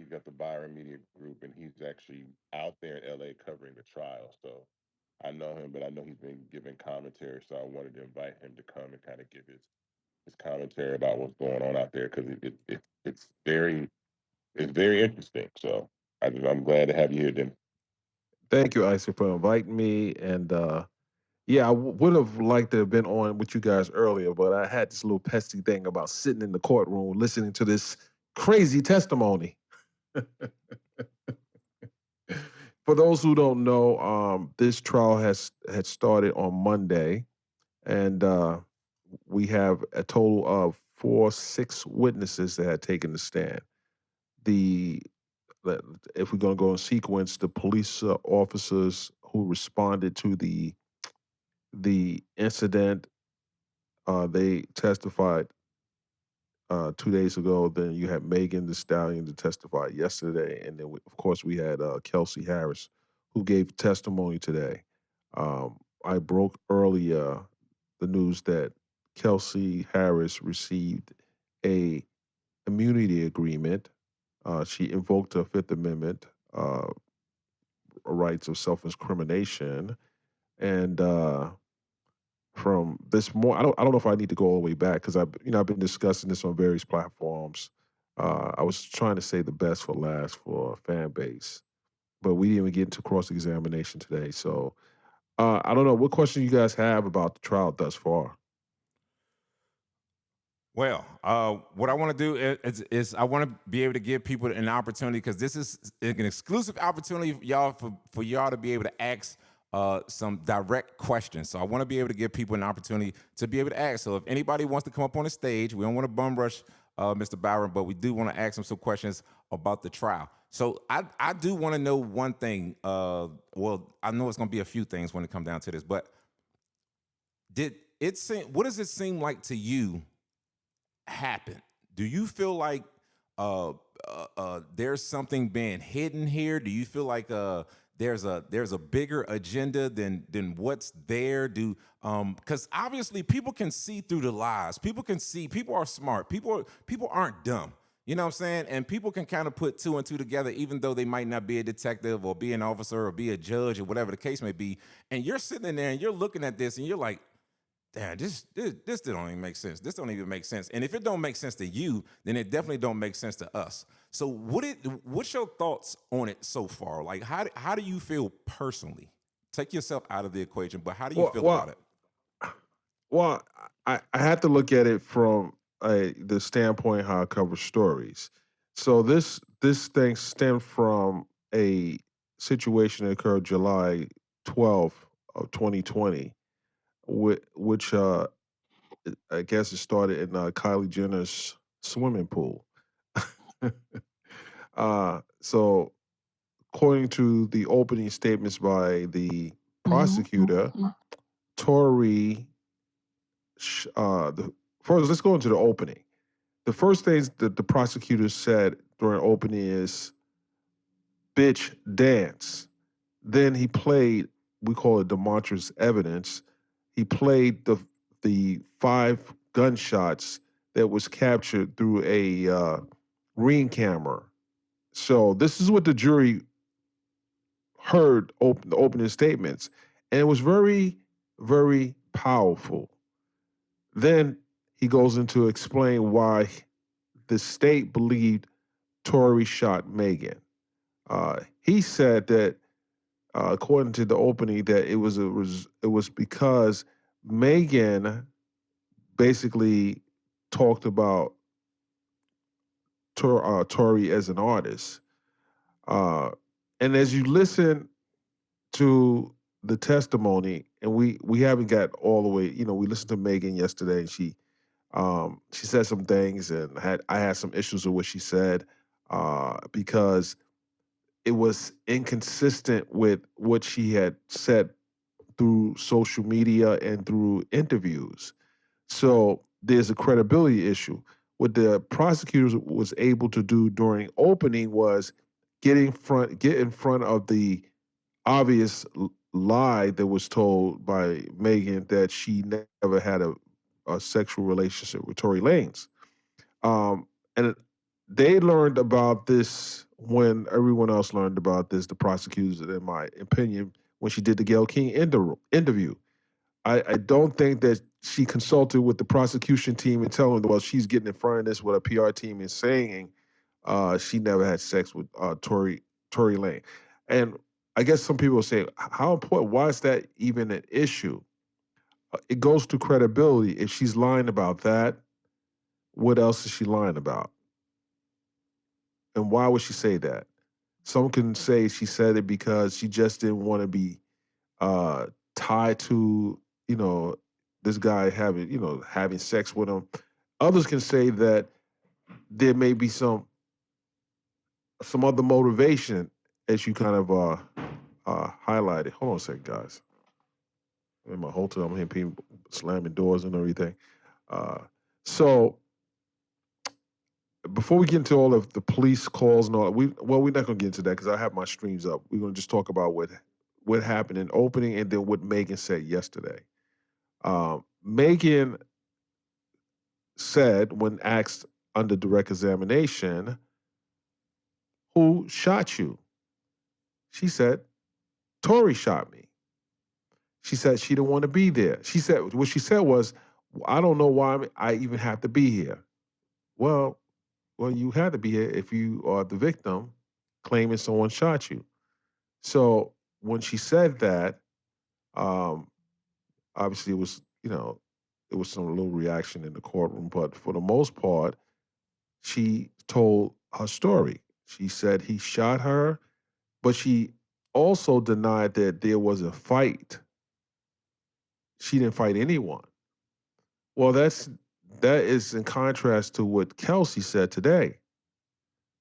He's got the Byron Media Group, and he's actually out there in LA covering the trial. So I know him, but I know he's been giving commentary. So I wanted to invite him to come and kind of give his commentary about what's going on out there because it's very interesting. So I'm glad to have you here, Dennis. Thank you, Isaac, for inviting me. And yeah, I would have liked to have been on with you guys earlier, but I had this little pesky thing about sitting in the courtroom listening to this crazy testimony. For those who don't know, this trial had started on Monday, and we have a total of six witnesses that had taken the stand. The if we're going to go in sequence, the police officers who responded to the incident, they testified 2 days ago. Then you had Megan Thee Stallion to testify yesterday, and then of course we had Kelsey Harris, who gave testimony today. I broke earlier the news that Kelsey Harris received a immunity agreement. She invoked her Fifth Amendment rights of self-incrimination, and from this more. I don't know if I need to go all the way back because I've been discussing this on various platforms. I was trying to say the best for last for fan base, but we didn't even get into cross examination today. So I don't know what question you guys have about the trial thus far. Well, what I want to do is I want to be able to give people an opportunity because this is an exclusive opportunity for y'all to be able to ask some direct questions. So I want to be able to give people an opportunity to be able to ask. So if anybody wants to come up on the stage, we don't want to bum rush Mr. Byron, but we do want to ask him some questions about the trial. So I do want to know one thing. Well, I know it's going to be a few things when it comes down to this, but what does it seem like to you happen? Do you feel like there's something being hidden here? Do you feel like there's a bigger agenda than what's there? Because obviously people can see through the lies. People can see. People are smart. People aren't dumb. You know what I'm saying? And people can kind of put two and two together, even though they might not be a detective or be an officer or be a judge or whatever the case may be. And you're sitting in there and you're looking at this and you're like, damn, this don't even make sense. This don't even make sense. And if it don't make sense to you, then it definitely don't make sense to us. So what's your thoughts on it so far? Like how do you feel personally? Take yourself out of the equation, but how do you feel about it? Well, I have to look at it from the standpoint how I cover stories. So this thing stemmed from a situation that occurred July 12th of 2020, which I guess it started in Kylie Jenner's swimming pool. So according to the opening statements by the prosecutor, Tory, first let's go into the opening. The first things that the prosecutor said during opening is, "Bitch, dance." Then he played, we call it demonstrable evidence. He played the 5 gunshots that was captured through a ring camera. So this is what the jury heard the opening statements, and it was very, very powerful. Then he goes into explain why the state believed Tory shot Megan. He said that, according to the opening, that it was because Megan basically talked about Tory as an artist, uh, and as you listen to the testimony, and we haven't got all the way. We listened to Megan yesterday, and she said some things, and I had some issues with what she said because it was inconsistent with what she had said through social media and through interviews. So there's a credibility issue. What the prosecutors was able to do during opening was get in front of the obvious lie that was told by Megan that she never had a sexual relationship with Tory Lanez. And they learned about this when everyone else learned about this. The prosecutors, in my opinion, when she did the Gayle King interview. I don't think that she consulted with the prosecution team and telling them, well, she's getting in front of this with a PR team and saying she never had sex with Tory Lane. And I guess some people say, how important? Why is that even an issue? It goes to credibility. If she's lying about that, what else is she lying about? And why would she say that? Some can say she said it because she just didn't want to be uh, tied to, you know, this guy having sex with him. Others can say that there may be some other motivation, as you kind of highlighted. Hold on a second, guys. I'm in my hotel, I'm hearing people slamming doors and everything. Uh, so before we get into all of the police calls and all, we're not going to get into that because I have my streams up. We're going to just talk about what happened in opening and then what Megan said yesterday. Megan said when asked under direct examination, "Who shot you?" She said, "Tory shot me." She said she didn't want to be there. She said what she said was, "I don't know why I even have to be here." Well, you had to be here if you are the victim claiming someone shot you. So when she said that, um, obviously it was some little reaction in the courtroom, but for the most part, she told her story. She said he shot her, but she also denied that there was a fight. She didn't fight anyone. Well, that is in contrast to what Kelsey said today.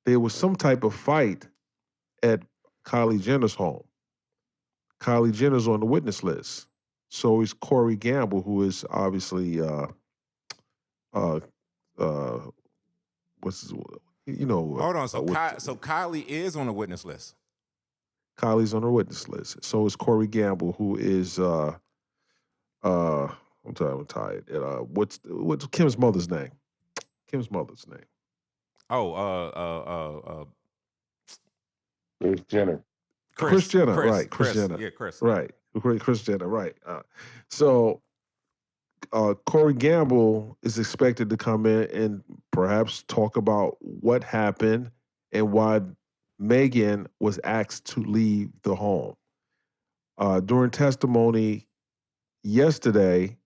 There was some type of fight at Kylie Jenner's home. Kylie Jenner's on the witness list. So is Corey Gamble, who is obviously uh uh what's his, Hold on. So what so Kylie is on the witness list. Kylie's on the witness list. So is Corey Gamble, who is I'm tired. What's Kim's mother's name? Kim's mother's name. Oh, There's Jenner. Chris Jenner, right? Chris Chris, Jenner, yeah, Chris, yeah. right? Chris Jenner, right? So Corey Gamble is expected to come in and perhaps talk about what happened and why Megan was asked to leave the home. During testimony yesterday,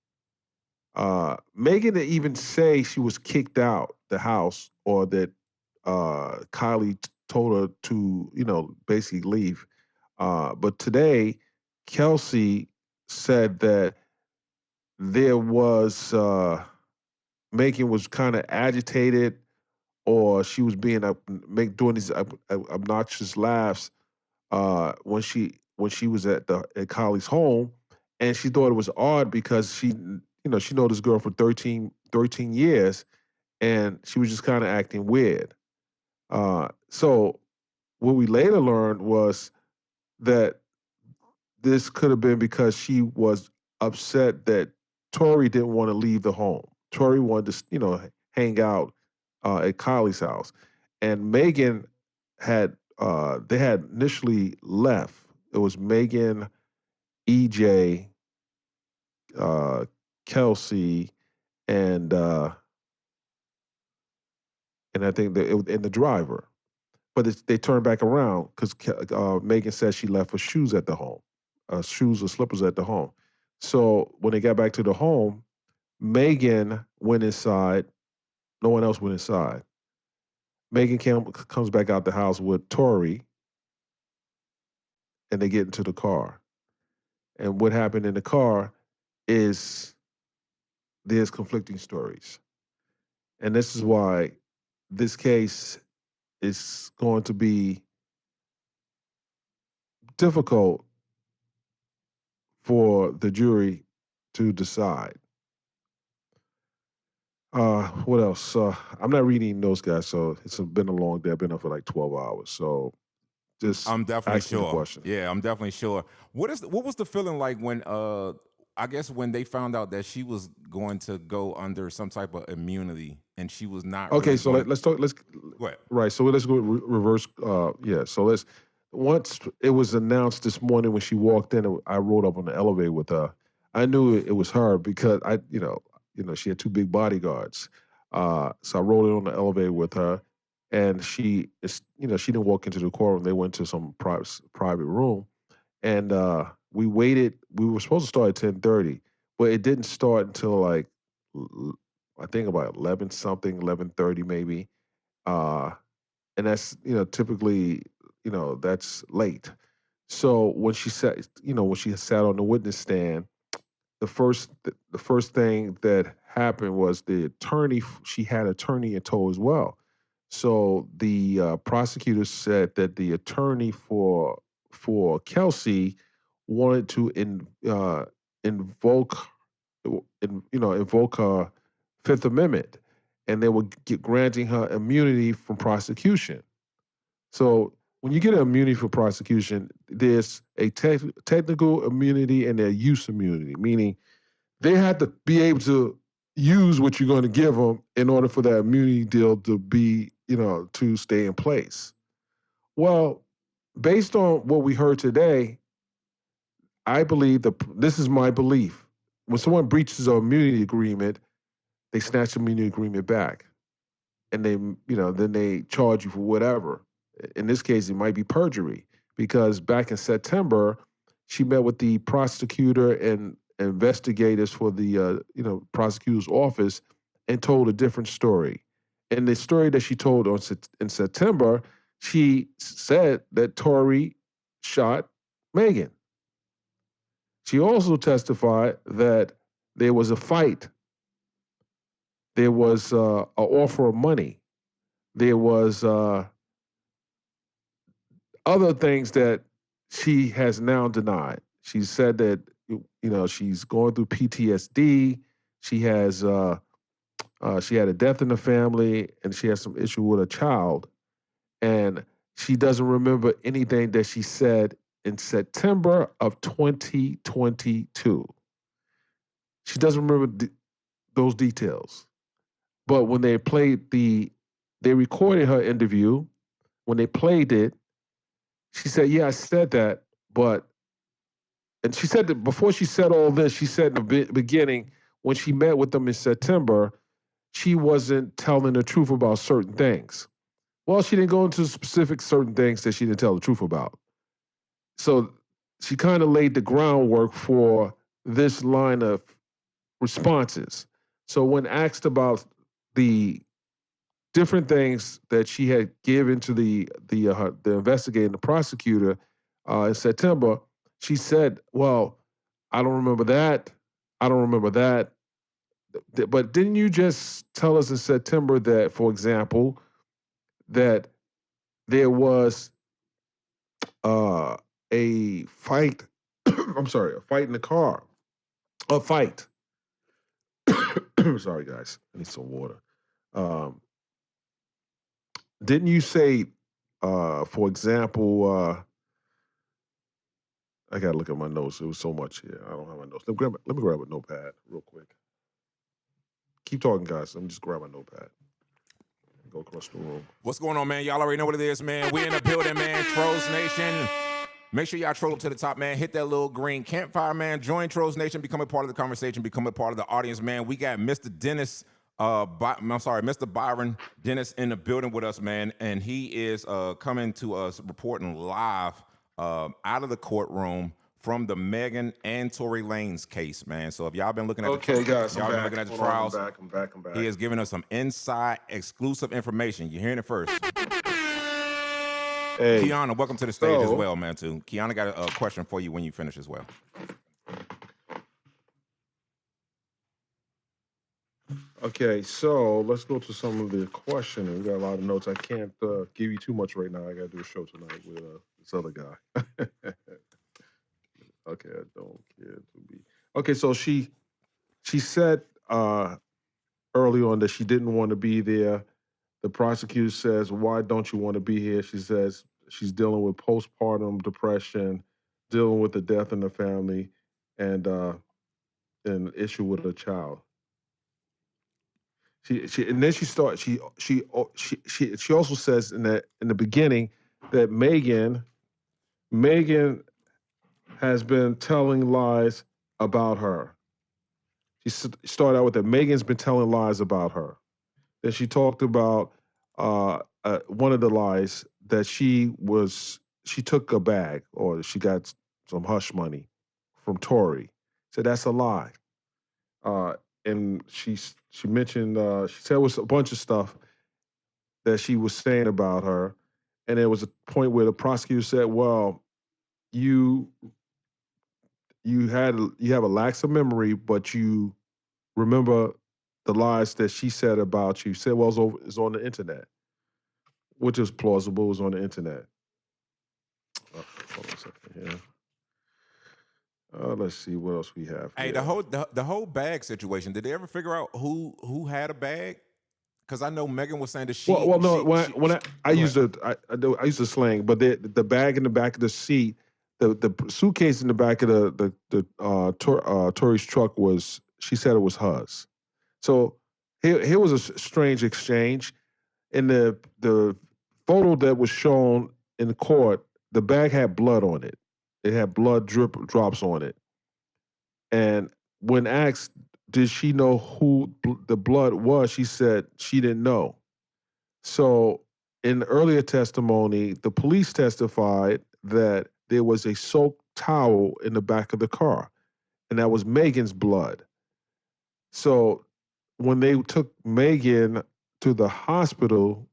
Megan didn't even say she was kicked out the house or that Kylie told her to, basically leave. But today, Kelsey said that there was Megan was kind of agitated, or she was being doing these obnoxious laughs when she was at Kylie's home, and she thought it was odd because she know this girl for 13 years, and she was just kind of acting weird. So what we later learned was that this could have been because she was upset that Tory didn't want to leave the home. Tory wanted to, hang out at Kylie's house, and Megan had they had initially left. It was Megan, EJ, Kelsey, and I think and the driver. But they turned back around because Megan said she left her shoes at the home, shoes or slippers at the home. So when they got back to the home, Megan went inside. No one else went inside. Megan comes back out the house with Tory, and they get into the car. And what happened in the car is there's conflicting stories. And this is why this case is going to be difficult for the jury to decide. What else? I'm not reading those guys, so it's been a long day. I've been up for like 12 hours. So just I'm definitely ask me the sure. question. Yeah, I'm definitely sure. What was the feeling like when I guess when they found out that she was going to go under some type of immunity and she was not Okay, really so going. let's talk. Let's Go ahead. right. So let's go reverse. Yeah. So let's. Once it was announced this morning when she walked in, I rode up on the elevator with her. I knew it was her because she had two big bodyguards. So I rode in on the elevator with her, and she is, she didn't walk into the courtroom. They went to some private room, and we waited. We were supposed to start at 10:30, but it didn't start until like I think about 11 something, 11:30 maybe. Uh, and that's typically that's late. So when she sat on the witness stand, the first thing that happened was the attorney. She had attorney in tow as well. So the prosecutor said that the attorney for Kelsey wanted to invoke invoke her Fifth Amendment, and they were granting her immunity from prosecution. So when you get an immunity for prosecution, there's a technical immunity and a use immunity, meaning they have to be able to use what you're going to give them in order for that immunity deal to be, to stay in place. Well, based on what we heard today, I believe this is my belief. When someone breaches an immunity agreement, they snatch the immunity agreement back, and then they charge you for whatever. In this case, it might be perjury because back in September, she met with the prosecutor and investigators for the prosecutor's office and told a different story. And the story that she told in September, she said that Tory shot Megan. She also testified that there was a fight. There was an offer of money. There was other things that she has now denied. She said that she's going through PTSD. She has she had a death in the family, and she has some issue with a child, and she doesn't remember anything that she said in September of 2022. She doesn't remember those details. But when they recorded her interview. When they played it, she said, "Yeah, I said that, but," and she said that before she said all this, she said in the beginning when she met with them in September, she wasn't telling the truth about certain things. Well, she didn't go into specific certain things that she didn't tell the truth about. So she kind of laid the groundwork for this line of responses. So when asked about the different things that she had given to the investigator and the prosecutor in September, she said, "Well, I don't remember that. I don't remember that." But didn't you just tell us in September that, for example, that there was uh, a fight? I'm sorry, a fight in the car. A fight. Sorry, guys. I need some water. Um, didn't you say, for example, I gotta look at my notes. It was so much here. I don't have my notes. Let me grab a notepad real quick. Keep talking, guys. Let me just grab my notepad. Go across the room. What's going on, man? Y'all already know what it is, man. We in the building, man. Trollz Nation. Make sure y'all troll up to the top, man. Hit that little green campfire, man. Join Trollz Nation. Become a part of the conversation. Become a part of the audience, man. We got Mr. Dennis. Mr. Byron Dennis in the building with us, man, and he is coming to us reporting live out of the courtroom from the Megan and Tory Lanez case, man. So if y'all been looking at Okay, guys, y'all I'm been back. looking at the Hold on, trials, I'm back. he is giving us some inside exclusive information. You're hearing it first. Hey, Kiana, welcome to the stage as so- well, man, too. Kiana got a question for you when you finish as well. Okay, so let's go to some of the questioning. We got a lot of notes. I can't give you too much right now. I got to do a show tonight with this other guy. Okay, I don't care to be. Okay, so she said early on that she didn't want to be there. The prosecutor says, "Why don't you want to be here?" She says she's dealing with postpartum depression, dealing with the death in the family, and an issue with her child. She and then she also says in the beginning that Megan has been telling lies about her. She started out with that Megan's been telling lies about her. Then she talked about one of the lies that she took a bag or she got some hush money from Tory. So that's a lie. Uh, and she mentioned she said it was a bunch of stuff that she was saying about her, and there was a point where the prosecutor said, "Well, you you have a lax of memory, but you remember the lies that she said about you." Said, "Well, it's on the internet," which is plausible. It was on the internet. Hold on a second here. Let's see what else we have Hey, here. the whole bag situation. Did they ever figure out who had a bag? Because I know Megan was saying that Well, no. When I go ahead. use I use the slang, but the bag in the back of the seat, the suitcase in the back of Tory's truck was. She said it was hers. So here was a strange exchange. In the photo that was shown in court, the bag had blood on it. It had blood drops on it. And when asked, did she know who the blood was, she said she didn't know. So in earlier testimony, the police testified that there was a soaked towel in the back of the car, and that was Megan's blood. So when they took Megan to the hospital,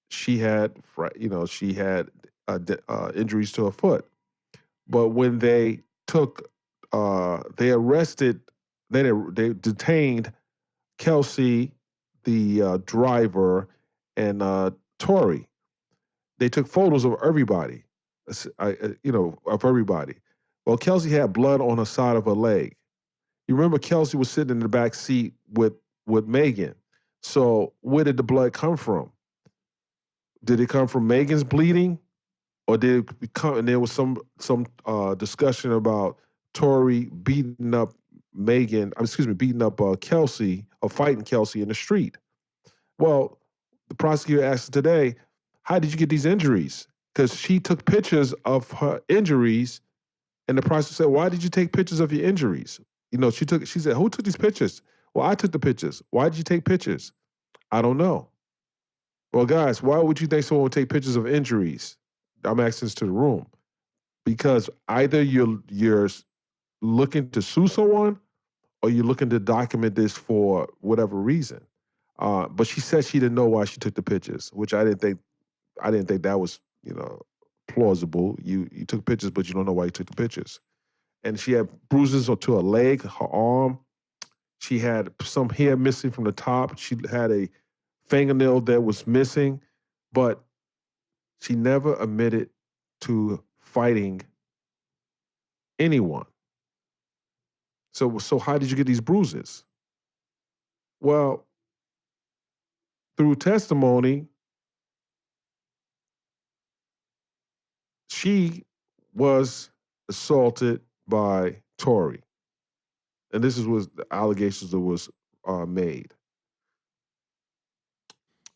she had, she had injuries to her foot. But when they arrested, they detained Kelsey, the driver, and Tory. They took photos of everybody, of everybody. Well, Kelsey had blood on the side of her leg. You remember Kelsey was sitting in the back seat with Megan. So where did the blood come from? Did it come from Megan's bleeding, or did it come? And there was some discussion about Tory beating up beating up Kelsey or fighting Kelsey in the street. Well, the prosecutor asked today, "How did you get these injuries?" Because she took pictures of her injuries, and the prosecutor said, "Why did you take pictures of your injuries?" She said, "Who took these pictures?" "Well, I took the pictures." "Why did you take pictures?" "I don't know." Well, guys, why would you think someone would take pictures of injuries? I'm asking this to the room because either you're looking to sue someone or you're looking to document this for whatever reason. But she said she didn't know why she took the pictures, which I didn't think. I didn't think that was plausible. You took pictures, but you don't know why you took the pictures. And she had bruises to her leg, her arm. She had some hair missing from the top. She had a fingernail that was missing, but she never admitted to fighting anyone. So how did you get these bruises? Well, through testimony, she was assaulted by Tory, and this was the allegations that was made.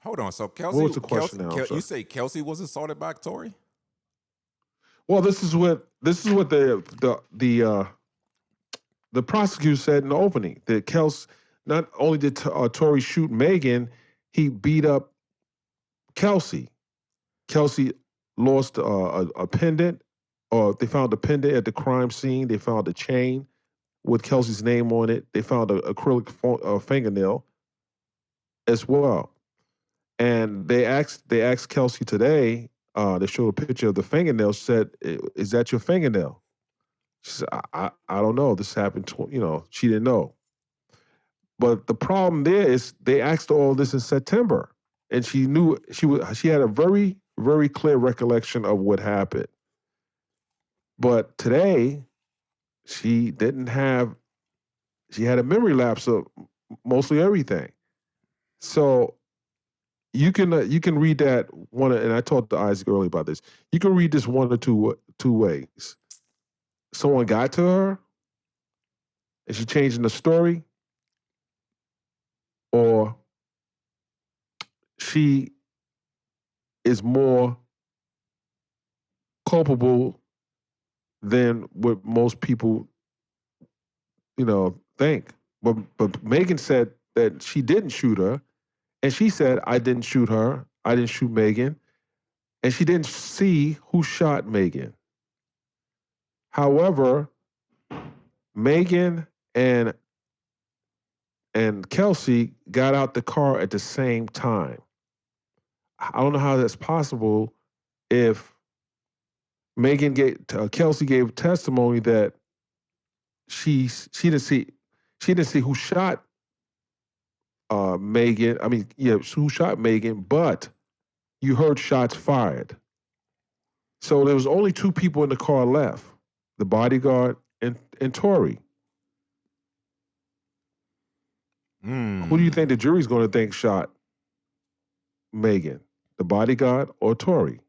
Hold on. So What was the question now? I'm You sorry. say Kelsey was assaulted by Tory? Well, this is what the prosecutor said in the opening that Kels not only did Tory shoot Megan, he beat up Kelsey. Kelsey lost a pendant, or they found a pendant at the crime scene. They found a chain with Kelsey's name on it. They found an acrylic fingernail as well. And they asked Kelsey today. They showed a picture of the fingernail. Said, "Is that your fingernail?" She said, I don't know. This happened. She didn't know. But the problem there is they asked her all this in September, and she knew she had a very very clear recollection of what happened. But today she didn't have. She had a memory lapse of mostly everything. So you can read that one, and I talked to Isaac earlier about this. You can read this one or two ways. Someone got to her, Is she changing the story, or she is more culpable than what most people, think? But Megan said that she didn't shoot her, and she said, "I didn't shoot her. I didn't shoot Megan," and she didn't see who shot Megan. However, Megan and Kelsey got out the car at the same time. I don't know how that's possible if Kelsey gave testimony that she didn't see who shot Megan. I mean, yeah, who shot Megan, but you heard shots fired. So there was only two people in the car left: the bodyguard and Tory. Who do you think the jury's going to think shot Megan? The bodyguard or Tory?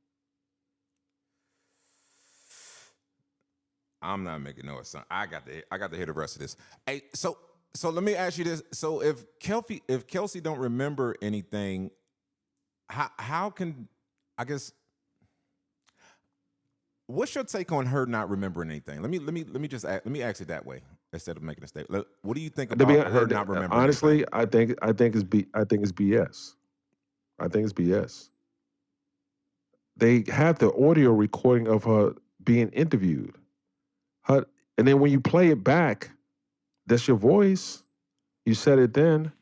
I'm not making no assumption. I got to hear the rest of this. Hey, so let me ask you this. So if Kelsey don't remember anything, how can, I guess, what's your take on her not remembering anything? Let me just let me ask it that way instead of making a statement. What do you think about her not remembering honestly, anything? I think it's BS. I think it's BS. They have the audio recording of her being interviewed. Her, and then when you play it back, that's your voice. You said it then.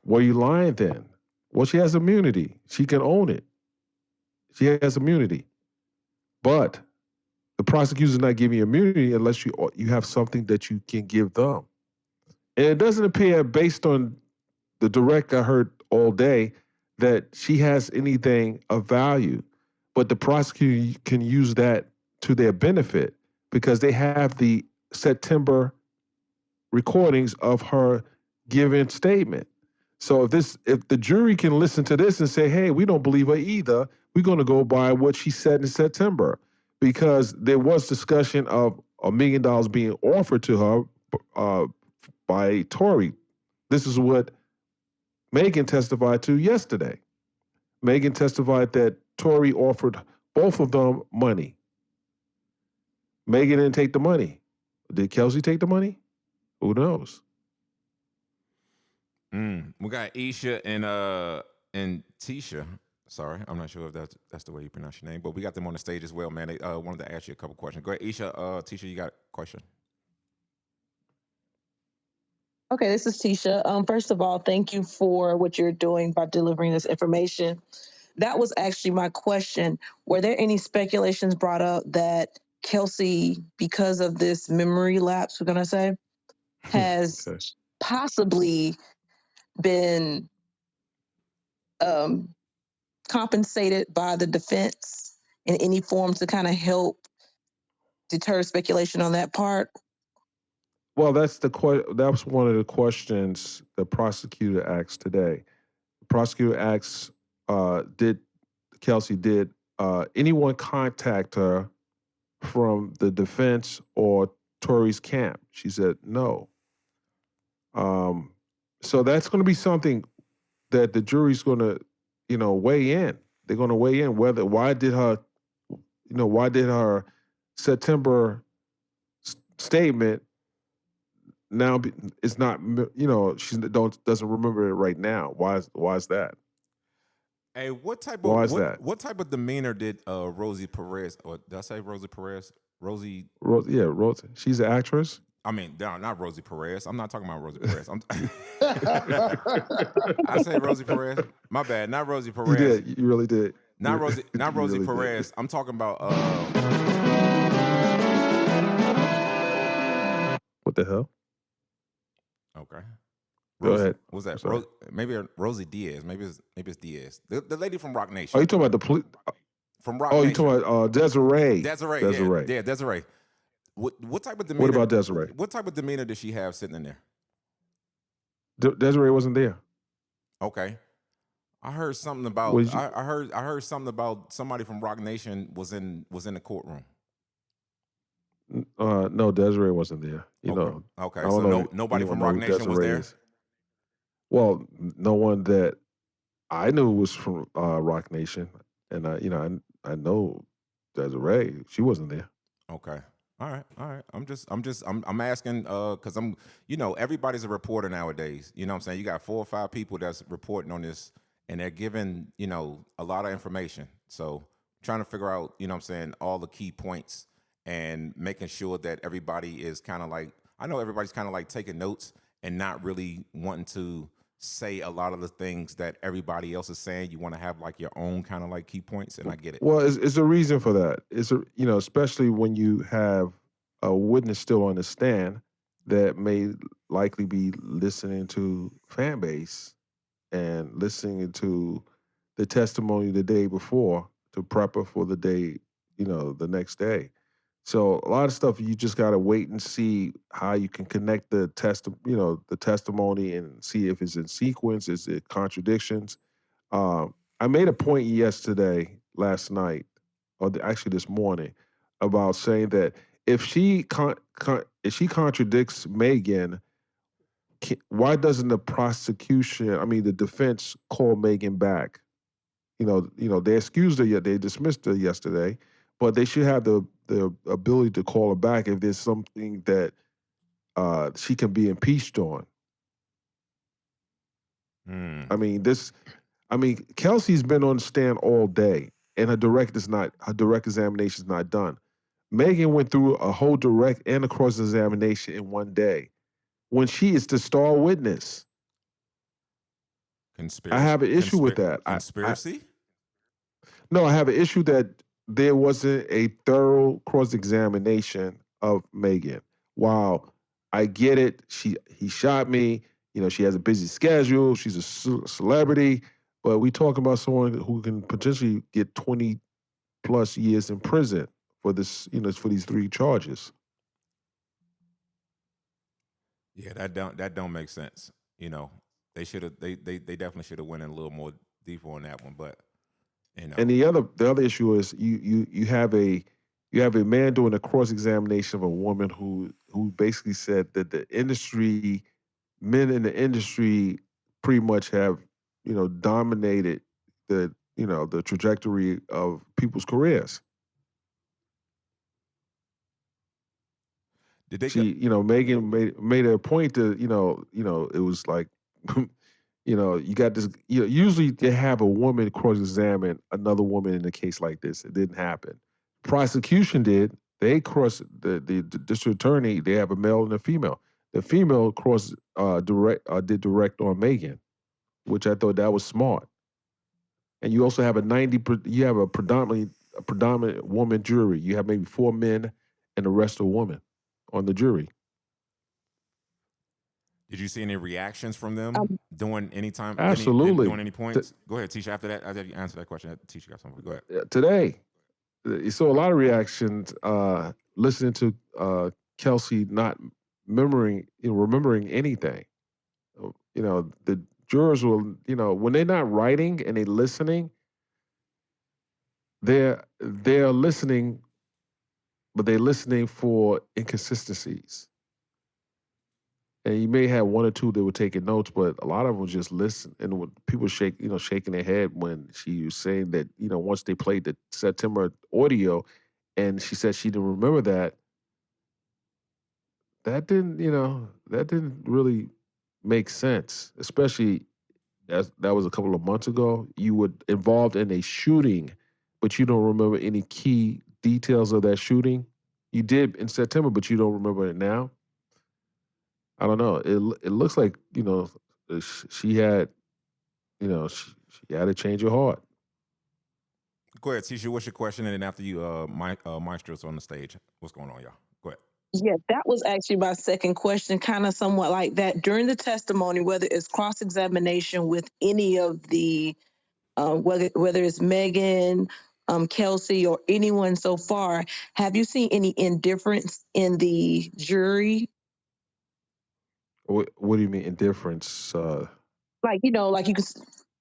Were you lying then? Well, she has immunity. She can own it. She has immunity. But the prosecutor's not giving you immunity unless you have something that you can give them. And it doesn't appear, based on the direct I heard all day, that she has anything of value. But the prosecutor can use that to their benefit because they have the September recordings of her giving statement. So if the jury can listen to this and say, "Hey, we don't believe her either. We're going to go by what she said in September," because there was discussion of $1 million being offered to her by Tory. This is what Megan testified to yesterday. Megan testified that Tory offered both of them money. Megan didn't take the money. Did Kelsey take the money? Who knows? We got Isha and Tisha. Sorry, I'm not sure if that's the way you pronounce your name, but we got them on the stage as well, man. They wanted to ask you a couple questions. Go ahead, Isha. Tisha, you got a question? Okay, this is Tisha. First of all, thank you for what you're doing by delivering this information. That was actually my question. Were there any speculations brought up that Kelsey, because of this memory lapse, we're going to say, has Okay. possibly been compensated by the defense in any form to kind of help deter speculation on that part? Well, that was one of the questions the prosecutor asked today. The prosecutor asked, did anyone contact her from the defense or Tory's camp? She said no. So that's going to be something that the jury's going to, weigh in. They're going to weigh in why did her September statement now it's not, she doesn't remember it right now. Why is that? Hey, Why is that? what type of demeanor did Rosie Perez, or did I say Rosie Perez? Rosie. Rose. She's an actress. I mean, no, not Rosie Perez. I'm not talking about Rosie Perez. I say Rosie Perez. My bad. Not Rosie Perez. You did. You really did. Not Rosie. Not Rosie really Perez. I'm talking about. What the hell? Okay. Go Rosie, ahead. was that maybe Rosie Diaz? Maybe it's Diaz. The lady from Rock Nation. Oh, you talking about the police? From Rock Nation. You talking about Desiree? Desiree. Yeah, Desiree. What type of demeanor? What about Desiree? What type of demeanor did she have sitting in there? Desiree wasn't there. Okay. I heard something about I heard something about somebody from Rock Nation was in the courtroom. No, Desiree wasn't there. You Okay. know, I Okay. don't So know if nobody anyone from know Rock who Nation was Desiree there? is. Well, no one that I knew was from Rock Nation, and I know Desiree. She wasn't there. Okay. All right. All right. I'm asking cuz everybody's a reporter nowadays. You know what I'm saying? You got 4 or 5 people that's reporting on this and they're giving, a lot of information. So, trying to figure out, what I'm saying, all the key points and making sure that everybody is kind of like I know everybody's kind of like taking notes and not really wanting to say a lot of the things that everybody else is saying. You want to have like your own kind of like key points and I get it. Well, it's a reason for that. It's a especially when you have a witness still on the stand that may likely be listening to fan base and listening to the testimony the day before to prep her for the day, the next day. So a lot of stuff you just got to wait and see how you can connect the testimony and see if it's in sequence, is it contradictions. I made a point last night, or actually this morning, about saying that if if she contradicts Megan, why doesn't the defense, call Megan back? They excused her yet they dismissed her yesterday, but they should have the ability to call her back if there's something that she can be impeached on. Hmm. I mean, Kelsey's been on the stand all day, and her direct examination is not done. Megan went through a whole direct and a cross examination in one day when she is the star witness. I Conspiracy. have an issue with that. Conspiracy. No, I have an issue that there wasn't a thorough cross examination of Megan. While I get it, he shot me. She has a busy schedule. She's a celebrity, but we talking about someone who can potentially get 20+ years in prison for this. For these 3 charges. Yeah, that don't make sense. You know, they definitely should have went in a little more deeper on that one, but you And know, the other issue is you have a man doing a cross examination of a woman who basically said that men in the industry pretty much have dominated the trajectory of people's careers. did they go? Megan made a point to it was like you got this. Usually they have a woman cross-examine another woman in a case like this. It didn't happen. Prosecution did. They cross the district attorney. They have a male and a female. The female did direct on Megan, which I thought that was smart. And you also have you have a predominant woman jury. You have maybe 4 men and the rest are women on the jury. Did you see any reactions from them Um, doing any time doing Absolutely. any points? Go ahead, Tisha. After that, after you answer that question, Tisha got something. Go ahead. Today, you saw a lot of reactions listening to Kelsey not remembering anything. The jurors will, when they're not writing and they're listening, they're listening, but they're listening for inconsistencies. And you may have 1 or 2 that were taking notes, but a lot of them just listen. And when people shaking their head when she was saying that, once they played the September audio, and she said she didn't remember that, that didn't really make sense, especially as that was a couple of months ago. You were involved in a shooting, but you don't remember any key details of that shooting. You did in September, but you don't remember it now. I don't know. It looks like she had she had a change of heart. Go ahead, Tisha. What's your question? And then after you, Maestro's on the stage. What's going on, y'all? Go ahead. yeah, that was actually my second question, kind of somewhat like that. During the testimony, whether it's cross examination with any of the, whether it's Megan, Kelsey, or anyone so far, have you seen any indifference in the jury? What do you mean indifference? Like like you could,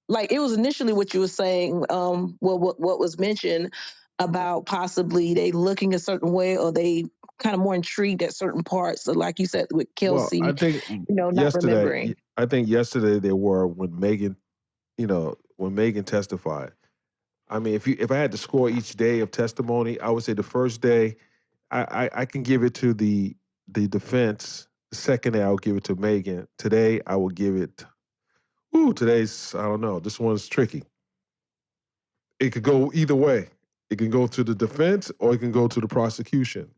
like it was initially what you were saying. What was mentioned about possibly they looking a certain way or they kind of more intrigued at certain parts. So like you said with Well, Kelsey, I think not remembering. I think yesterday they were when Megan, when Megan testified. I mean, if I had to score each day of testimony, I would say the first day I can give it to the defense. The second day I would give it to Megan. Today I will give it. Ooh, today's I don't know. This one's tricky. It could go either way. It can go to the defense or it can go to the prosecution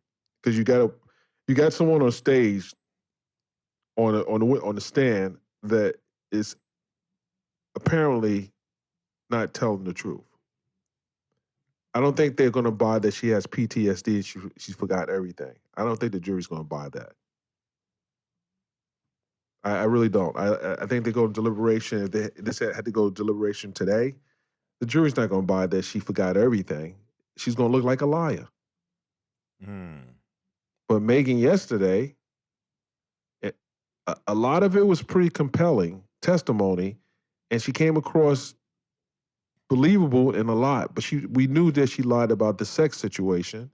because you got someone on stage on the stand that is apparently not telling the truth. I don't think they're going to buy that she has PTSD and she's forgot everything. I don't think the jury's going to buy that. I really don't. I think they go to deliberation. If they had to go to deliberation today, the jury's not going to buy that she forgot everything. She's going to look like a liar. Mm. But Megan yesterday, a lot of it was pretty compelling testimony, and she came across believable in a lot. But we knew that she lied about the sex situation,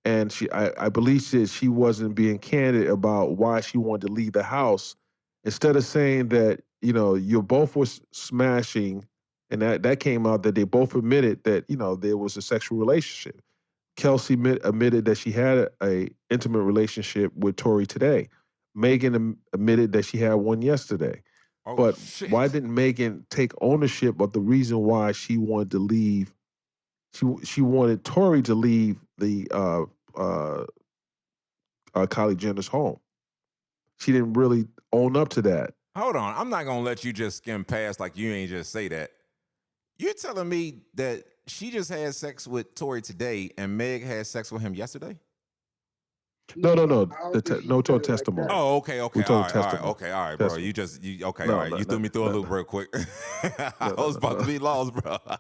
and I believe she wasn't being candid about why she wanted to leave the house. Instead of saying that you both was smashing, and that came out that they both admitted that there was a sexual relationship. Kelsey admitted that she had a intimate relationship with Tory today. Megan admitted that she had one yesterday. Oh But shit! why didn't Megan take ownership of the reason why she wanted to leave? She wanted Tory to leave the uh, Kylie Jenner's home. She didn't really own up to that. Hold on, I'm not gonna let you just skim past like you ain't just say that. You're telling me that she just had sex with Tory today and Meg had sex with him yesterday? No, no, no. I don't think she No, said told it like testimony. that. Oh, okay, We okay, all told right, all right, testimony. okay, all right, bro. Testimony. Okay, all No, right. no, You threw no, me through a no, loop no, real quick. I no, was no, about to no. be lost, bro. All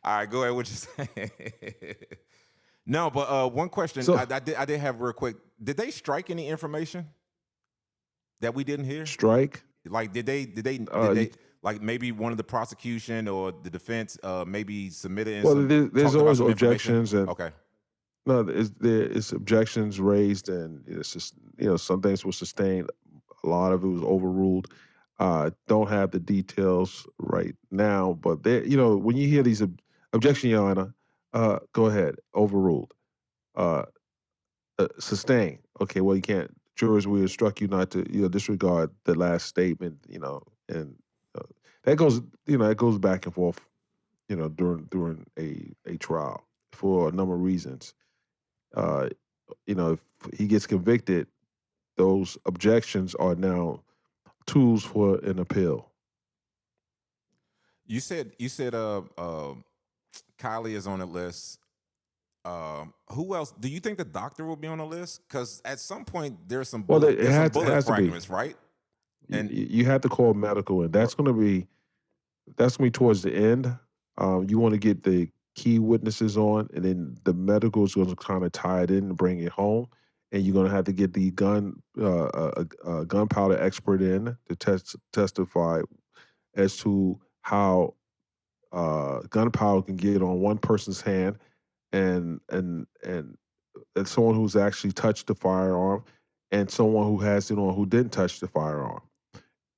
right, go ahead. What you saying? No, but one question So I did have real quick. Did they strike any information that we didn't hear? strike. Like, did You, they like maybe one of the prosecution or the defense maybe submitted in well, some there's talked about always some information? objections, and Okay. no, there is objections raised, and it's just some things were sustained. A lot of it was overruled. Don't have the details right now, but there, when you hear these objection, Your Honor, go ahead, overruled. Uh, sustain. Okay, well, you can't. Jurors will instruct you not to, disregard the last statement. And uh, that goes, it goes back and forth. During a trial for a number of reasons. Uh, if he gets convicted, those objections are now tools for an appeal. You said Kylie is on the list. Who else? Do you think the doctor will be on the list? Because at some point Well, it there's some bullet has to be. fragments, right? You, And you have to call medical, and that's going to be towards the end. You want to get the key witnesses on, and then the medical is going to kind of tie it in and bring it home. And you're going to have to get the gunpowder expert in to testify as to how gunpowder can get on one person's hand and someone who's actually touched the firearm and someone who has it on who didn't touch the firearm.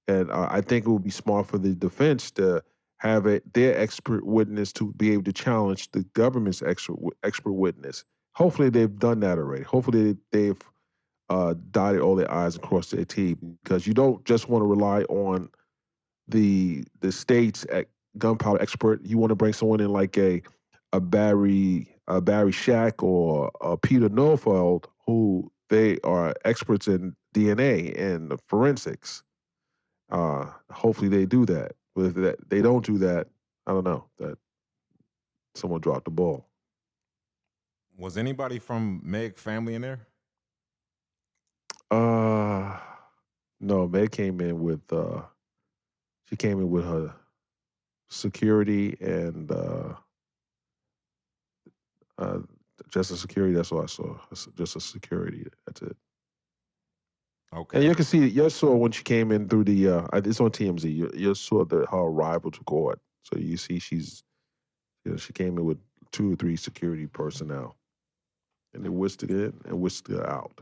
And I think it would be smart for the defense to have their expert witness to be able to challenge the government's expert witness. Hopefully, they've done that already. Hopefully, they've dotted all their I's and crossed their T's, because you don't just want to rely on the state's gunpowder expert. You want to bring someone in like a Barry Shack or a Peter Norfeld, who they are experts in DNA and forensics. Hopefully they do that. But if they don't do that, I don't know, that someone dropped the ball. was anybody from Meg family in there? Uh no, Meg came in with she came in with her security and uh just a security. That's all I saw. Just a security. That's it. And Okay. you can see, you saw when she came in through the, it's on TMZ. You saw her arrival to court. So you see she came in with 2 or 3 security personnel. and they whisked it in and whisked it out.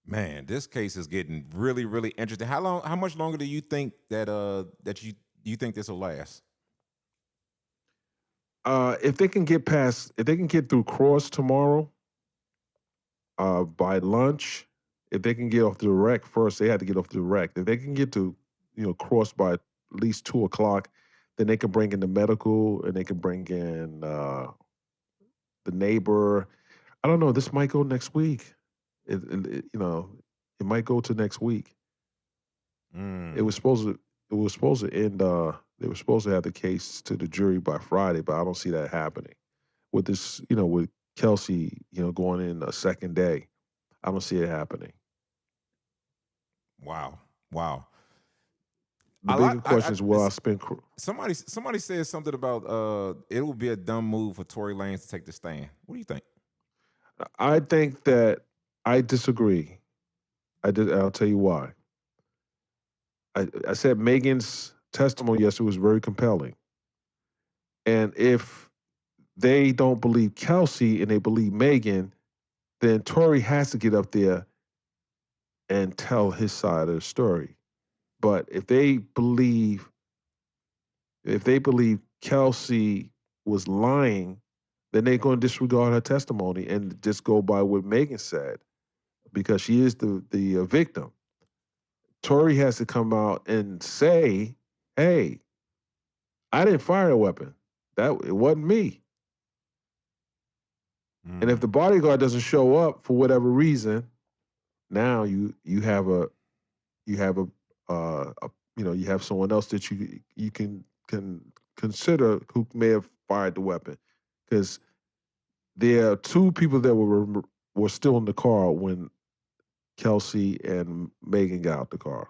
Man, this case is getting really, really interesting. How much longer do you think that you think this will last? If they can get through cross tomorrow, by lunch, if they can get off the direct first, they had to get off the direct. If they can get to, cross by at least 2 o'clock, then they can bring in the medical and they can bring in the neighbor. I don't know. This might go next week. It might go to next week. It was supposed to. It was supposed to end. They were supposed to have the case to the jury by Friday, but I don't see that happening. With this, with Kelsey, going in a second day, I don't see it happening. Wow. Wow. The bigger question is, will I spend? Somebody said something about it will be a dumb move for Tory Lanez to take the stand. What do you think? I think that I disagree. I'll tell you why. I said Megan's testimony yesterday was very compelling. And if they don't believe Kelsey and they believe Megan, then Tory has to get up there and tell his side of the story. But if they believe Kelsey was lying, then they're going to disregard her testimony and just go by what Megan said, because she is the victim. Tory has to come out and say, "Hey, I didn't fire a weapon. It wasn't me." And if the bodyguard doesn't show up for whatever reason, now you have you have someone else that you can consider who may have fired the weapon, because there are two people that were still in the car when Kelsey and Megan got out the car.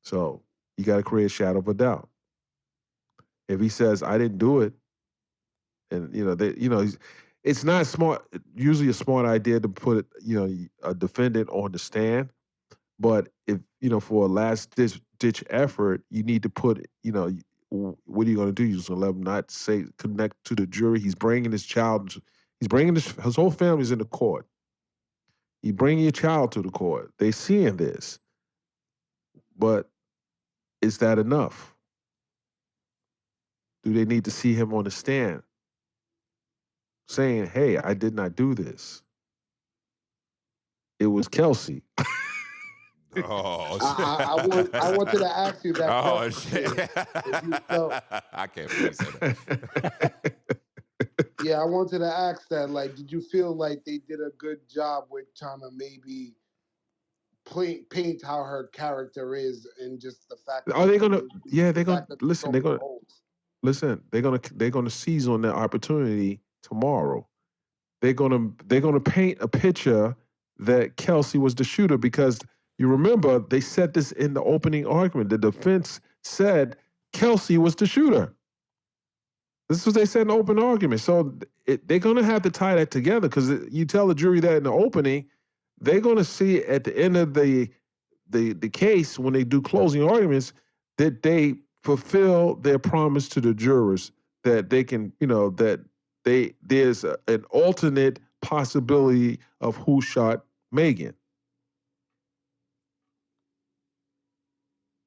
So you got to create a shadow of a doubt. If he says, "I didn't do it," and it's not smart. Usually, a smart idea to put a defendant on the stand. But if for a last ditch effort, you need to put what are you going to do? You're just going to let him not connect to the jury. He's bringing his child. He's bringing his whole family's in the court. You bring your child to the court. They seeing this, but is that enough? Do they need to see him on the stand saying, "Hey, I did not do this. It was Kelsey"? Oh, I wanted to ask you that oh question. shit! If you felt, I can't believe you said that. yeah, I wanted to ask that. Like, did you feel like they did a good job with trying to maybe paint how her character is, and just the fact that Are they gonna? Yeah, they're gonna fact that listen. They're gonna listen. They're gonna seize on that opportunity tomorrow. They're gonna paint a picture that Kelsey was the shooter, because you remember they said this in the opening argument. The defense said Kelsey was the shooter. This is what they said in the open argument. So they're gonna have to tie that together, because you tell the jury that in the opening, they're gonna see at the end of the case, when they do closing arguments, that they fulfill their promise to the jurors, that they can, that there's an alternate possibility of who shot Megan.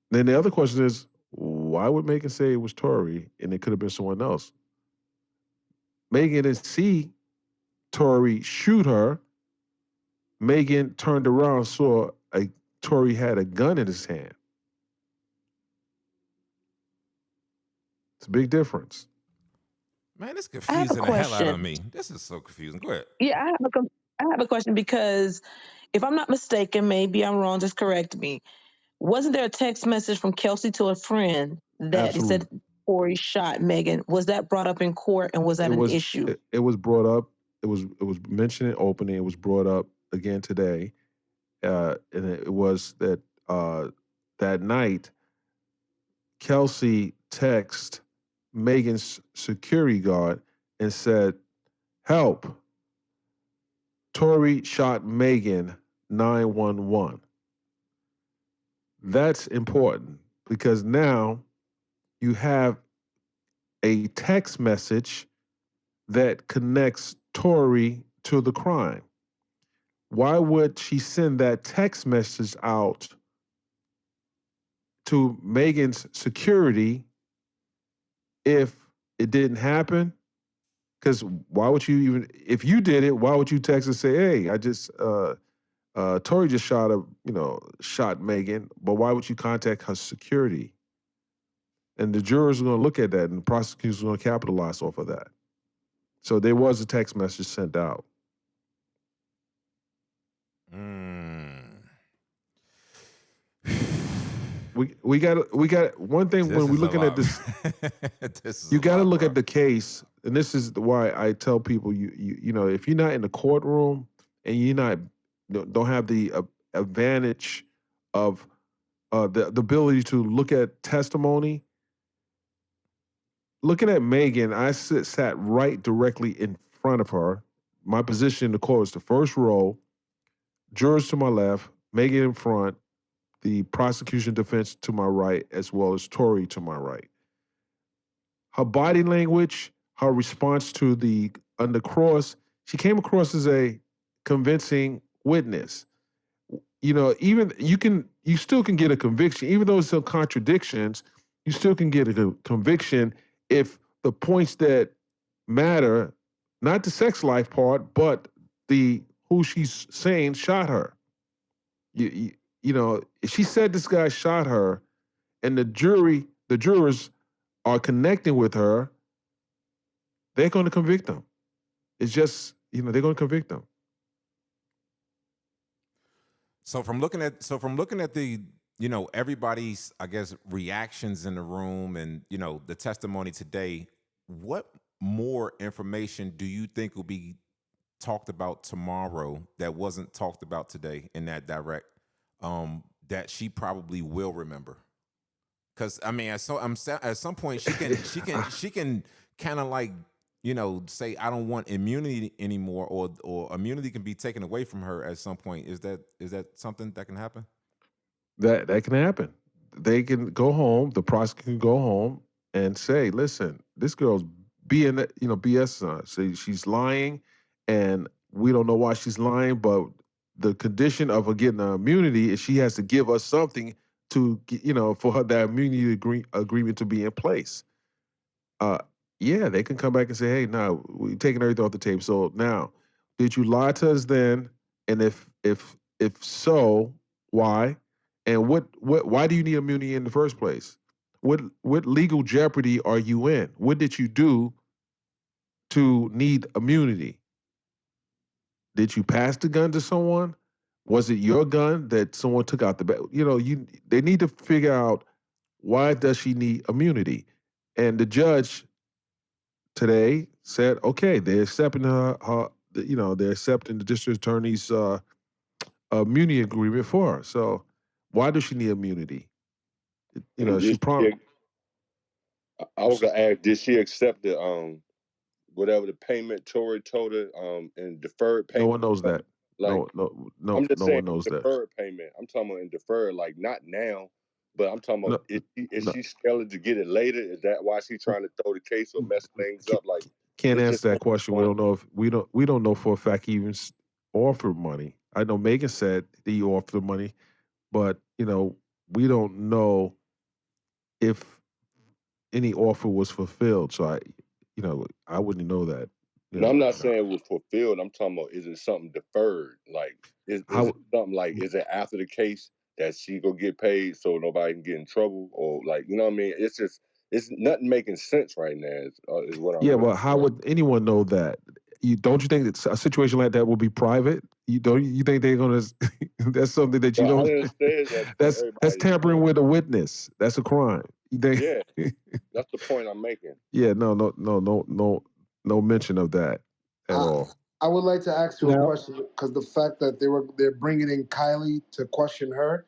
Then the other question is, why would Megan say it was Tory and it could have been someone else? Megan didn't see Tory shoot her. Megan turned around, saw Tory had a gun in his hand. It's a big difference. Man, it's I have a confusing the hell out of question. me. This is so confusing. Go ahead. Yeah, I have a question, because if I'm not mistaken, maybe I'm wrong, just correct me. Wasn't there a text message from Kelsey to a friend that it said Absolutely. Corey shot Megan? Was that brought up in court, and was that an issue? It was brought up. It was mentioned in opening. It was brought up again today, and it was that that night Kelsey texted Megan's security guard and said, "Help! Tory shot Megan, 911." That's important, because now you have a text message that connects Tory to the crime? Why would she send that text message out to Megan's security if it didn't happen? Because why would you even, if you did it, why would you text and say, "Hey, I just Tory just shot Megan," but why would you contact her security? And the jurors are going to look at that, and the prosecutors are going to capitalize off of that. So there was a text message sent out. We got one thing This when we're is a looking at lot. this. This is You a got to lot, look bro. at the case, and this is why I tell people you know, if you're not in the courtroom and you're not don't have the advantage of the ability to look at testimony. Looking at Megan, I sat right directly in front of her. My position in the court was the first row, jurors to my left, Megan in front, the prosecution defense to my right, as well as Tory to my right. Her body language, her response to the on the cross, she came across as a convincing witness. You know, even you still can get a conviction, even though there's some contradictions. You still can get a conviction if the points that matter, not the sex life part, but the who she's saying shot her. You know, if she said this guy shot her, and the jurors are connecting with her, they're going to convict them. It's just, you know, they're going to convict them. So from looking at the, you know, everybody's, I guess, reactions in the room and, you know, the testimony today, what more information do you think will be talked about tomorrow that wasn't talked about today in that direct, that she probably will remember? Because I mean, at some point she can kind of like, you know, say I don't want immunity anymore, or immunity can be taken away from her at some point. Is that something that can happen? That can happen. They can go home. The prosecutor can go home and say, "Listen, this girl's being, you know, BS. Say she's lying, and we don't know why she's lying. But the condition of her getting her immunity is she has to give us something to, you know, for her that immunity agreement to be in place." Uh, yeah, they can come back and say, "Hey, no, we taking everything off the table." So now, did you lie to us then? And if so, why? And what why do you need immunity in the first place? What legal jeopardy are you in? What did you do to need immunity? Did you pass the gun to someone? Was it your gun that someone took out the back? You know, they need to figure out why does she need immunity? And the judge today said, okay, they're accepting you know, they're accepting the district attorney's immunity agreement for her. So why does she need immunity? You know, And she probably I was gonna ask, did she accept the whatever the payment Tory told her in deferred no payment? one knows that. Like I'm just No saying one knows that. deferred payment. I'm talking about in deferred, like not now, but I'm talking about No, is no, she scheduled to get it later? Is that why she's trying to throw the case or mess things up? Like can't it's just answer that question. We don't know if we don't know for a fact he even offered money. I know Megan said he offered money, but you know we don't know if any offer was fulfilled. So you know, I wouldn't know that. You No, I'm know, not saying it was fulfilled. I'm talking about is it something deferred? Like is how it something like is it after the case that she go get paid so nobody can get in trouble or like you know what I mean? It's just it's nothing making sense right now. Is what I'm Yeah, really well, how saying. would anyone know that? You don't you think that a situation like that will be private? You don't you think they're gonna? That's something that you Well, I don't. didn't say that for That's everybody to tampering know. with a witness. That's a crime. You think? Yeah, that's the point I'm making. Yeah, no mention of that at I, all. I would like to ask you a Now, question because the fact that they're bringing in Kylie to question her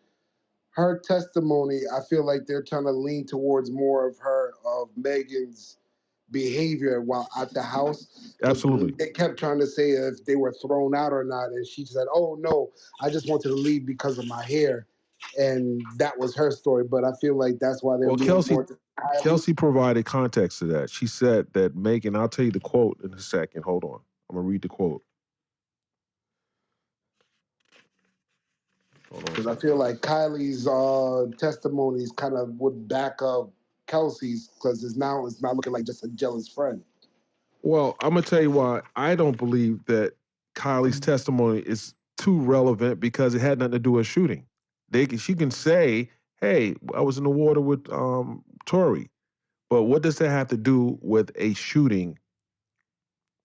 testimony, I feel like they're trying to lean towards more of Megan's behavior while at the house because Absolutely. they kept trying to say if they were thrown out or not, and she said, "Oh no, I just wanted to leave because of my hair," and that was her story. But I feel like that's why they're Well, leaning more to Kylie. Kelsey provided context to that. She said that Megan. I'll tell you the quote in a second. Hold on. I'm gonna read the quote. Because I feel like Kylie's testimonies kind of would back up Kelsey's, because it's not looking like just a jealous friend. Well, I'm gonna tell you why I don't believe that Kylie's testimony is too relevant, because it had nothing to do with shooting. She can say, "Hey, I was in the water with Tory," but what does that have to do with a shooting?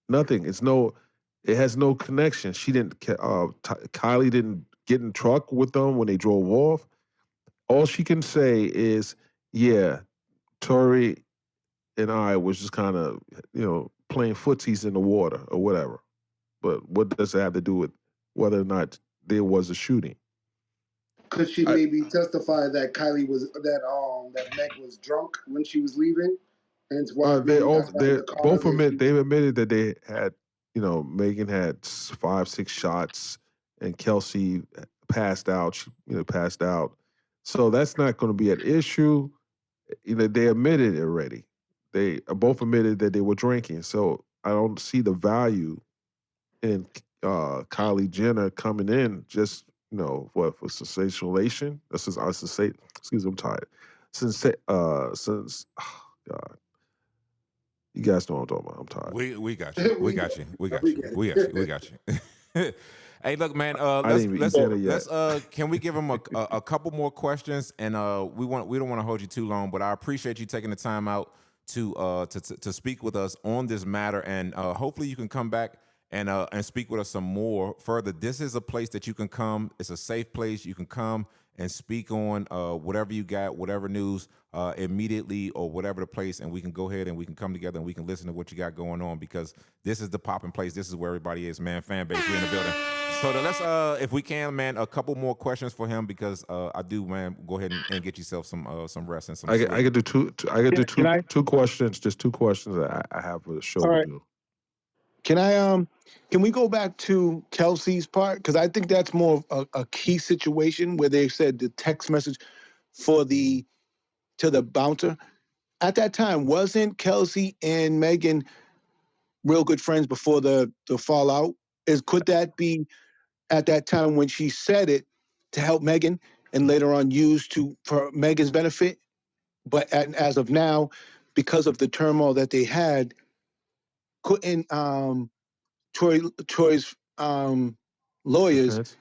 Nothing. It has no connection. She didn't. Kylie didn't get in the truck with them when they drove off. All she can say is, "Yeah, Tory and I was just kind of, playing footsies in the water or whatever." But what does it have to do with whether or not there was a shooting? Could she I, maybe testify that that Meg was drunk when she was leaving, and that's why the car both they admit they've admitted that they had, Megan had 5-6 shots, and Kelsey passed out. She, passed out. So that's not going to be an issue. They admitted it already. They both admitted that they were drinking. So I don't see the value in Kylie Jenner coming in just, for sensationalization. Excuse me, I'm tired. Since God, you guys know what I'm talking about. I'm tired. We got you. We got you. We got you. We got you. We got you. Hey, look, man. I didn't even eat dinner yet. Can we give him a couple more questions? And we don't want to hold you too long, but I appreciate you taking the time out to speak with us on this matter, and hopefully you can come back and speak with us some more further. This is a place that you can come. It's a safe place. You can come and speak on whatever you got, whatever news immediately, or whatever the place, and we can go ahead and we can come together and we can listen to what you got going on, because this is the popping place. This is where everybody is, man. Fan base, we're in the building. So let's, if we can, man, a couple more questions for him, because I do, man. Go ahead and get yourself some rest and some sleep. I could do two. I could do two questions. Just two questions that I have a show to do. Can we go back to Kelsey's part? Because I think that's more of a key situation where they said the text message to the bouncer. At that time, wasn't Kelsey and Megan real good friends before the fallout? Could that be at that time when she said it to help Megan and later on used for Megan's benefit? But as of now, because of the turmoil that they had, couldn't Troy's lawyers,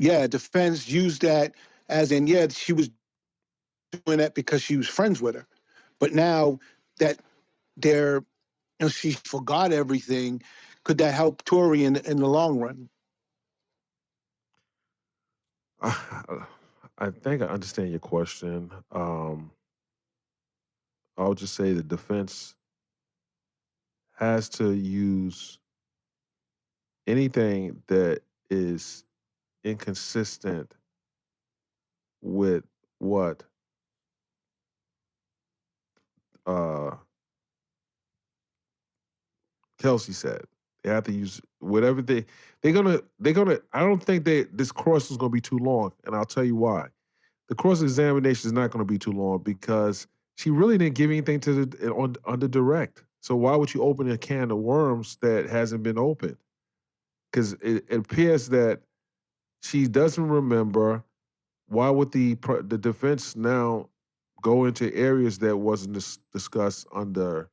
defense used that as in, she was doing that because she was friends with her. But now that she forgot everything, could that help Tory in the long run? I think I understand your question. I'll just say the defense has to use anything that is inconsistent with what Kelsey said. They have to use whatever they're gonna. I don't think this course is gonna be too long, and I'll tell you why. The cross examination is not going to be too long, because she really didn't give anything on the direct. So why would you open a can of worms that hasn't been opened? Because it appears that she doesn't remember. Why would the defense now go into areas that wasn't discussed under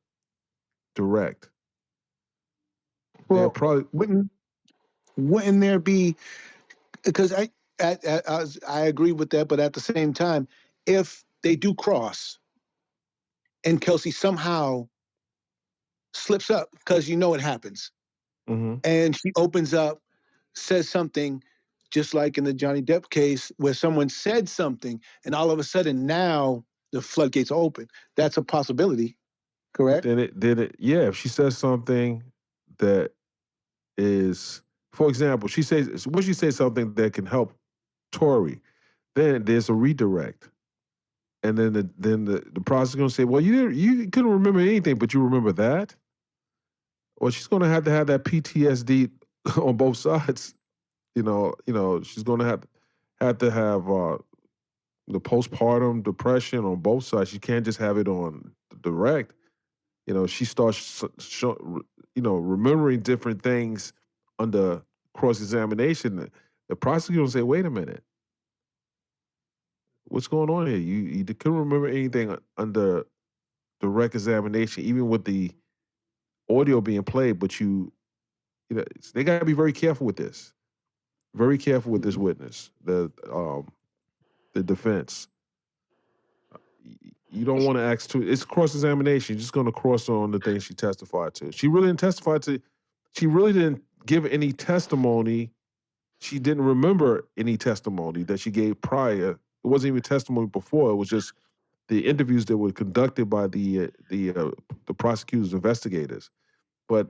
direct? Well, wouldn't there be? Because I agree with that, but at the same time, if they do cross and Kelsey somehow slips up, because it happens, and she opens up, says something, just like in the Johnny Depp case where someone said something, and all of a sudden now the floodgates are open. That's a possibility, correct? If she says something that is, for example, she says something that can help Tory, then there's a redirect. And then the prosecutor's gonna say, well, you couldn't remember anything, but you remember that? Well, she's gonna have to have that PTSD on both sides. She's gonna have to have the postpartum depression on both sides. She can't just have it on direct. she starts remembering different things under cross-examination. The prosecutor will say, wait a minute, what's going on here? You couldn't remember anything under direct examination, even with the audio being played, but they got to be very careful with this. Very careful with this witness, the defense. You don't want to ask too. It's cross-examination. You're just going to cross on the things she testified to. She really didn't give any testimony. She didn't remember any testimony that she gave prior. It wasn't even testimony before. It was just the interviews that were conducted by the prosecutors, investigators. But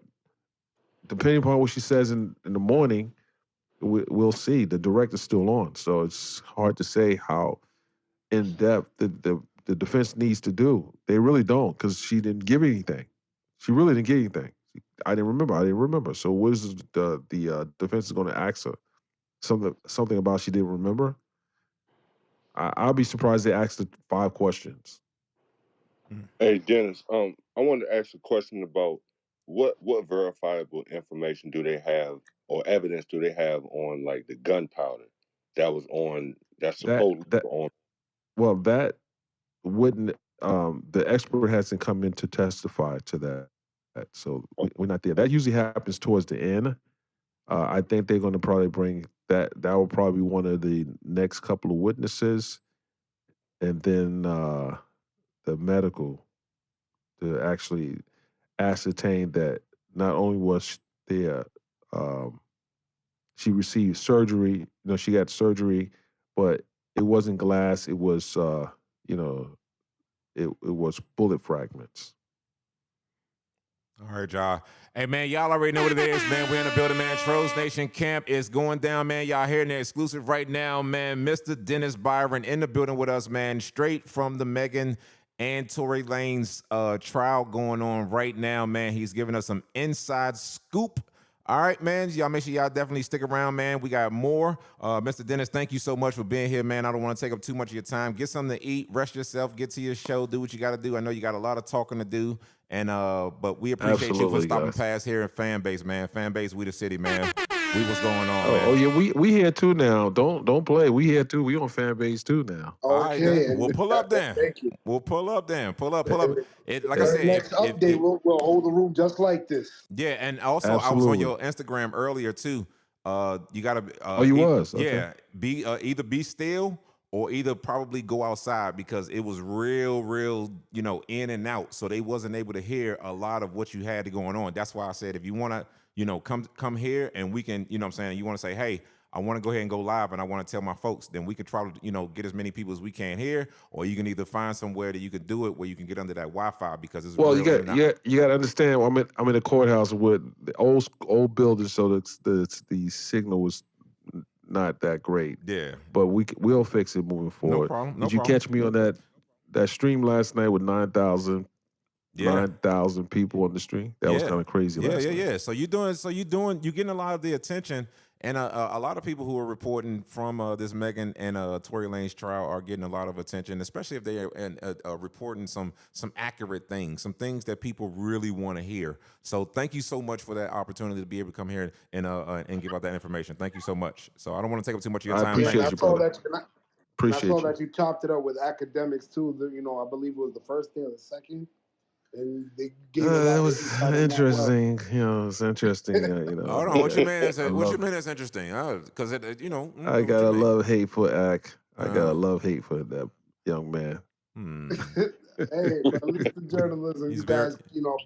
depending upon what she says in the morning, we'll see. The director's still on, so it's hard to say how in depth the defense needs to do. They really don't, because she didn't give anything. She really didn't give anything. I didn't remember. So what is the defense is going to ask her? Something about she didn't remember? I'll be surprised they asked her 5 questions. Hey Dennis, I wanted to ask a question about what verifiable information do they have or evidence do they have on like the gunpowder that's supposedly on? Well, that wouldn't the expert hasn't come in to testify to that. So we're not there. That usually happens towards the end. I think they're going to probably bring that. That will probably be one of the next couple of witnesses, and then the medical to actually ascertain that not only was there, she received surgery. She got surgery, but it wasn't glass. It was, it was bullet fragments. All right, y'all. Hey, man, y'all already know what it is, man. We're in the building, man. Trollz Nation camp is going down, man. Y'all hearing the exclusive right now, man. Mr. Dennis Byron in the building with us, man. Straight from the Megan and Tory Lanez trial going on right now, man. He's giving us some inside scoop. All right, man. Y'all make sure y'all definitely stick around, man. We got more. Mr. Dennis, thank you so much for being here, man. I don't want to take up too much of your time. Get something to eat, rest yourself, get to your show, do what you got to do. I know you got a lot of talking to do. And but we appreciate you for stopping past here in fan base, man. Fan base, we the city, man. We what's going on, man. Oh yeah, we here too now. Don't play. We here too. We on fan base too now. Okay, all right, then. We'll pull up then. Thank you. We'll pull up then. Pull up. It, like I Our said, next update, we'll hold the room just like this. Yeah, and also I was on your Instagram earlier too. You gotta. You was? Okay. Yeah. Be either be still or either probably go outside because it was real, in and out. So they wasn't able to hear a lot of what you had going on. That's why I said if you wanna, come here and we can, you know what I'm saying, you wanna say, hey, I wanna go ahead and go live and I wanna tell my folks, then we can try to, get as many people as we can here, or you can either find somewhere that you can do it where you can get under that Wi-Fi because it's you got to understand. I'm in a courthouse with the old building, so the signal was not that great. Yeah, but we'll fix it moving forward. No problem. Did you catch me on that stream last night with 9,000 people on the stream? That was kind of crazy. Yeah. So you're getting a lot of the attention, and a lot of people who are reporting from this Megan and Tory Lanez trial are getting a lot of attention, especially if they are reporting some accurate things, some things that people really want to hear. So thank you so much for that opportunity to be able to come here and give out that information. Thank you so much. So I don't want to take up too much of your time. I appreciate you, brother. I saw that you chopped it up with academics too. I believe it was the first day or the second. And they gave it was interesting. It's interesting. Hold on. What you mean? What you mean? That's interesting? Because I got a love-hate for Ak. I got a love-hate for that young man. Hey, but at least the journalism, you guys,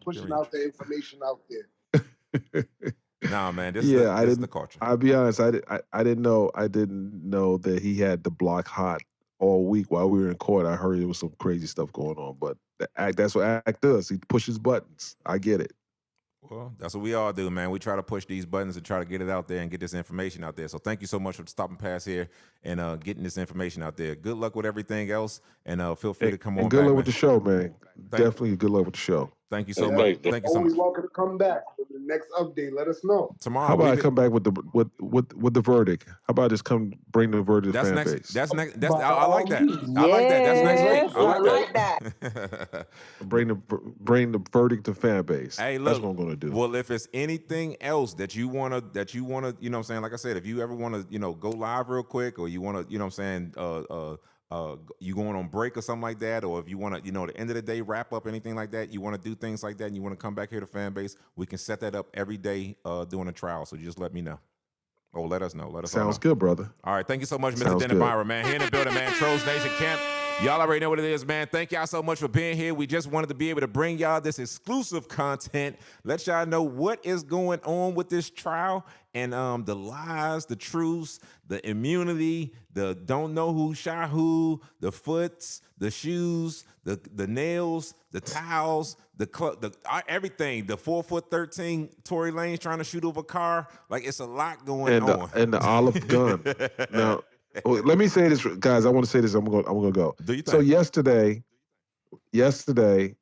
pushing out the information out there. Nah, man. This is the culture. I'll be honest. I didn't know. I didn't know that he had the block hot all week while we were in court. I heard there was some crazy stuff going on, but that's what Ak does. He pushes buttons. I get it. Well, that's what we all do, man. We try to push these buttons and try to get it out there and get this information out there. So thank you so much for stopping past here and getting this information out there. Good luck with everything else, and feel free to come on. Good luck back, with the show, man. Definitely good luck with the show. Thank you so Hey, much. thanks, bro. Thank you so Always much. welcome to come back. For the next update, let us know. Tomorrow How about we I be, come back with the verdict? How about I just come bring the verdict to that's fan next. base? That's next. That's By I all like that. means. I like that. That's next Great, week. Yes, I great, like I great. like that. that. Bring the verdict to fan base. Hey, That's look. what I'm gonna do. Well, if it's anything else that you wanna, you know what I'm saying? Like I said, if you ever wanna, go live real quick, or you wanna, you know what I'm saying, you going on break or something like that, or if you wanna, at the end of the day, wrap up anything like that, you wanna do things like that, and you wanna come back here to fan base, we can set that up every day during a trial. So you just let me know. Oh, let us know. Let us all Sounds know. good, brother. All right. Thank you so much, Mr. Sounds Dennis good. Byron, man. Here in the building, man. Trollz Nation Camp. Y'all already know what it is, man. Thank y'all so much for being here. We just wanted to be able to bring y'all this exclusive content, let y'all know what is going on with this trial and the lies, the truths, the immunity, the don't know who shot who, the foots, the shoes, the nails, the towels, everything. The 4'13" Tory Lanez trying to shoot over a car. Like, it's a lot going on. And the olive gun. Now, let me say this, guys. I want to say this. I'm gonna go. Do you So think? yesterday,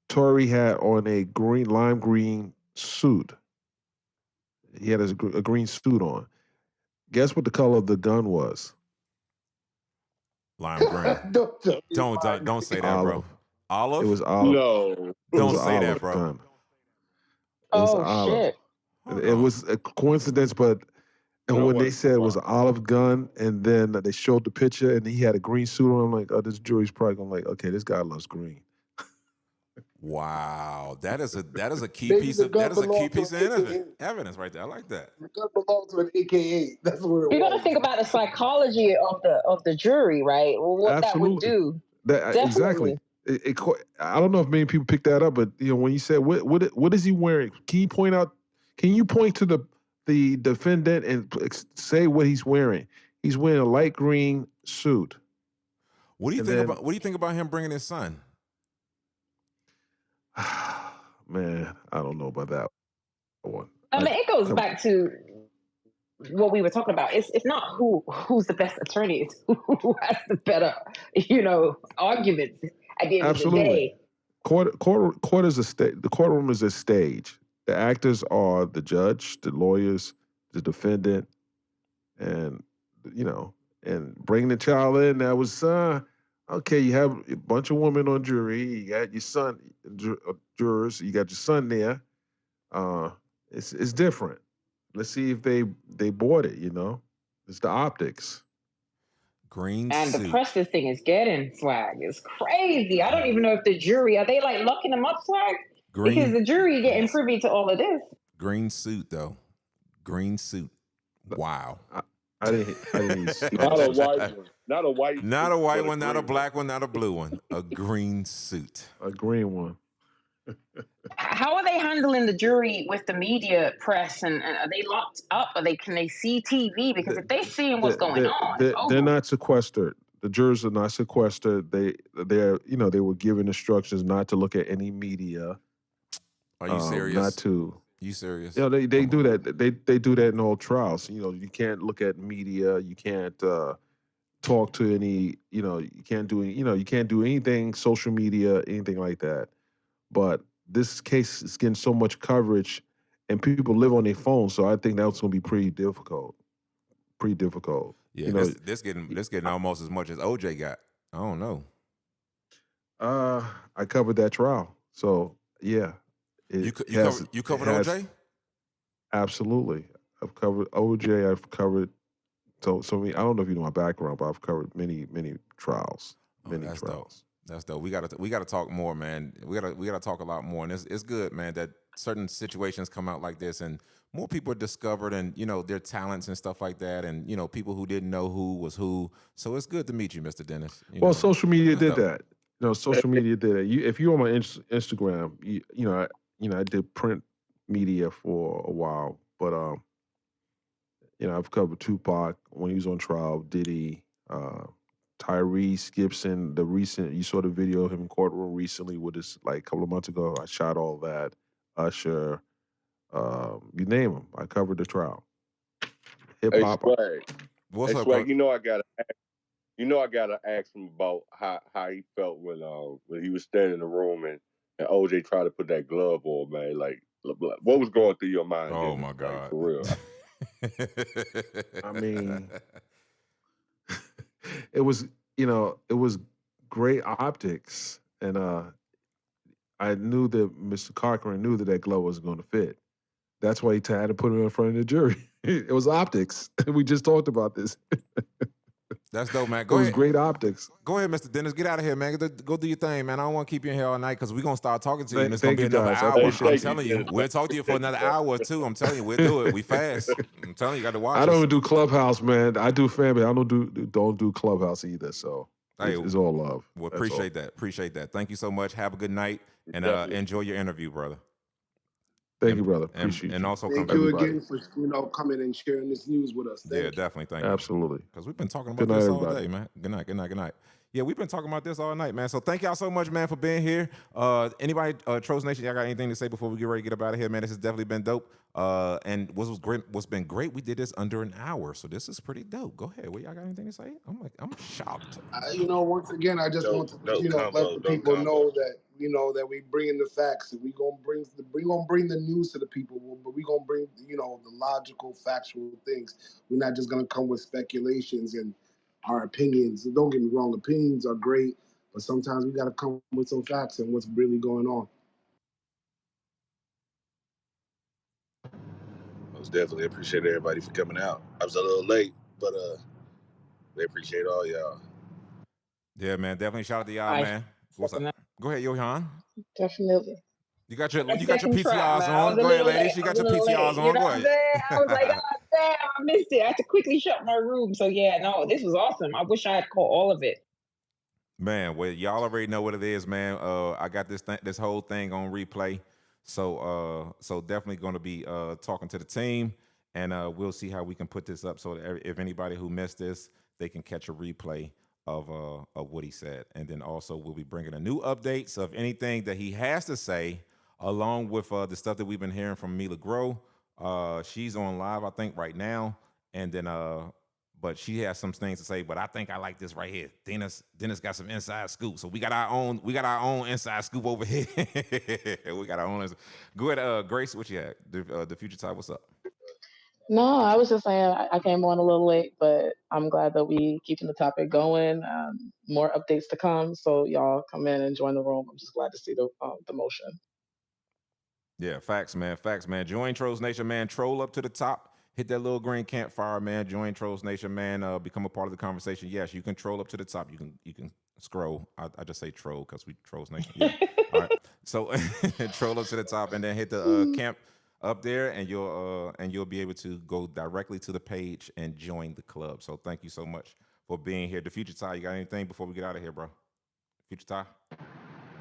Tory had on a lime green suit. He had a green suit on. Guess what the color of the gun was? Lime green. don't Don't say that, Olive. bro. Olive? It was olive. No. It was Don't an say that, olive bro. gun. It was Oh olive. shit. Hold It on. was a coincidence, but That when they wasn't said it was an olive gun, and then they showed the picture, and he had a green suit on, I'm like, oh, this jury's probably gonna like, okay, this guy loves green. Wow, that is a key Maybe piece the of gun belonged to an AKA. evidence right there. I like that. The gun belonged to an AKA. That's what it You got to was. think about the psychology of the jury, right? Well, what that would Absolutely. do. Exactly. Definitely. I don't know if many people picked that up, but when you said what is he wearing? Can you point out? Can you point to the defendant and say what he's wearing? He's wearing a light green suit. What do you And think then, about? What do you think about him bringing his son? man, I don't know about that one. I mean, it goes back to what we were talking about. It's not who's the best attorney. It's who has the better, arguments at the end of the Absolutely. day. Court is the courtroom is a stage. The actors are the judge, the lawyers, the defendant, and and bringing the child in. That was okay. You have a bunch of women on jury. You got your son, jurors. You got your son there. It's different. Let's see if they bought it. It's the optics. Green And the suit. press this thing is getting, Swag. It's crazy. I don't even know if the jury are they like locking them up, Swag? Because Green the jury getting privy to all of this. green suit though. Green suit. Wow. I didn't see Not a white one. Not a white Not suit, a white but one, not a green black one, not a blue one. A green suit. a green one. How are they handling the jury with the media press and are they locked up? Can they see TV? Because if they seeing what's going on, They're not sequestered. The jurors are not sequestered. They were given instructions not to look at any media. Are you serious? Not to. You serious? They do that. They do that in all trials. You can't look at media. You can't talk to any. You can't do. You can't do anything social media, anything like that. But this case is getting so much coverage, and people live on their phones. So I think that's going to be pretty difficult. Pretty difficult. Yeah, this getting almost as much as O.J. got. I don't know. I covered that trial, so yeah. You covered O.J.? Absolutely. I've covered O.J. I've covered so many. I don't know if you know my background, but I've covered many trials. Many That's trials. dope. That's dope. We gotta talk more, man. We gotta talk a lot more, and it's good, man, that certain situations come out like this, and more people are discovered, and their talents and stuff like that, and people who didn't know who was who. So it's good to meet you, Mr. Dennis. Social media did dope. that. Social media did that. If you're on my Instagram, I did print media for a while, but I've covered Tupac when he was on trial, Diddy, Tyrese Gibson. You saw the video of him in courtroom recently with his like a couple of months ago. I shot all that. Usher, you name them. I covered the trial. Hip Hey, hop. Swag. What's Hey, up, Swag, Coach? I got You know, I gotta ask him about how he felt when he was standing in the room and OJ tried to put that glove on, man. Like, what was going through your mind? Oh Dennis? my God, like, for real. I mean, it was, it was great optics, and I knew that Mr. Cochran knew that that glove was going to fit. That's why he had to put it in front of the jury. It was optics. We just talked about this. that's dope, man. It Go was ahead. great optics. Go ahead, Mr. Dennis. Get out of here, man. Go do your thing, man. I don't want to keep you in here all night because we're going to start talking to you, and it's going Thank to be you, another guys. I hour. appreciate I'm it. telling you. We'll talk to you for another hour or two. I'm telling you, we'll do it. We fast. I'm telling you, you got to watch I don't us. even do Clubhouse, man. I do family. I don't do Clubhouse either. So Hey, it's all love. Well, That's all. appreciate that. Appreciate that. Thank you so much. Have a good night, and Definitely. enjoy your interview, brother. Thank you, brother. Appreciate and you. also Thank come you back. Everybody. again for coming and sharing this news with us. Thank Yeah, you. definitely. Thank you. Absolutely. Because we've been talking Good about night, this all everybody. day, man. Good night. Good night. Good night. Yeah, we've been talking about this all night, man. So thank y'all so much, man, for being here. Anybody, Trollz Nation, y'all got anything to say before we get ready to get up out of here, man? This has definitely been dope. And what's been great, we did this under an hour, so this is pretty dope. Go ahead. Y'all got anything to say? I'm shocked. Once again, I just want to let the people know that that we bring in the facts, and we gonna bring the news to the people, but we gonna bring the logical, factual things. We're not just gonna come with speculations and our opinions. Don't get me wrong, opinions are great, but sometimes we gotta come with some facts and what's really going on. Most definitely appreciate everybody for coming out. I was a little late, but they appreciate all y'all. Yeah, man. Definitely shout out to y'all, man. What's up? Go ahead, Johan. Definitely. You got your Second track, PTRs man. I was on. a Go ahead, little ladies. late. You I got was your a little PTRs late. on. You know Go what I'm ahead. saying? I was like, oh, damn, I missed it. I had to quickly shut my room. So, yeah, no, this was awesome. I wish I had caught all of it. Man, well, y'all already know what it is, man. I got this whole thing on replay. So definitely going to be talking to the team, and we'll see how we can put this up so that if anybody who missed this, they can catch a replay of what he said. And then also we'll be bringing a new updates of anything that he has to say, along with the stuff that we've been hearing from Mila Grow. She's on live, I think, right now, and then but she has some things to say. But I think I like this right here. Dennis got some inside scoop. So we got our own inside scoop over here. We got our own. Go ahead, Grace. What you had? The Future Ty, what's up? No, I was just saying I came on a little late, but I'm glad that we keeping the topic going. More updates to come, so y'all come in and join the room. I'm just glad to see the motion. Yeah, facts, man. Facts, man. Join Trollz Nation, man. Troll up to the top. Hit that little green campfire, man. Join Trollz Nation, man. Become a part of the conversation. Yes, you can troll up to the top. You can scroll. I just say troll because we Trollz Nation. Yeah. All right. So troll up to the top and then hit the camp up there, and you'll be able to go directly to the page and join the club. So thank you so much for being here. The Future Ty, you got anything before we get out of here, bro? Future Ty?